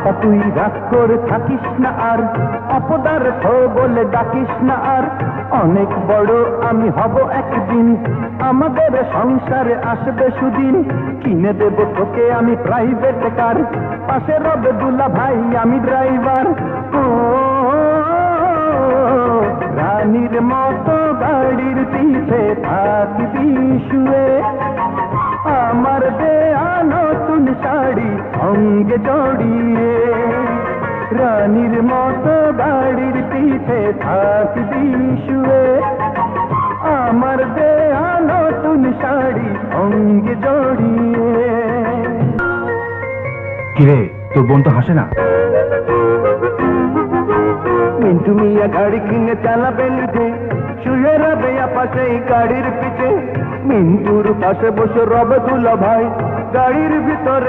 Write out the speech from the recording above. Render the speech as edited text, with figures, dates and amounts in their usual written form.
আপা তুই রাগ করে থাকিস না আর, অপদার্থ বলে ডাকিস না আর। অনেক বড় আমি হব একদিন, আমাদের সংসারে আসবে সুদিন। কিনে দেব তোকে আমি প্রাইভেট কার, পাশে রবে দুলা ভাই আমি ড্রাইভার। ও রানীর মতো গাড়ির পিছে থাকবি শুয়ে, আমার দেয়া নতুন শাড়ি অঙ্গে জড়িয়ে। রানীর মতো গাড়ির পিছে থাকবি শুয়ে, আমার দেয়া নতুন শাড়ি অঙ্গে জড়িয়ে। কিরে, তোর বোন তো হাসে না। মিন্টু মিয়া গাড়ি কিনে চালাবে নিজে, শুয়ে রবে আপা সেই গাড়ির পিছে। মিন্টুর পাশে বসে রবে দুলা ভাই গাড়ির ভিতরে।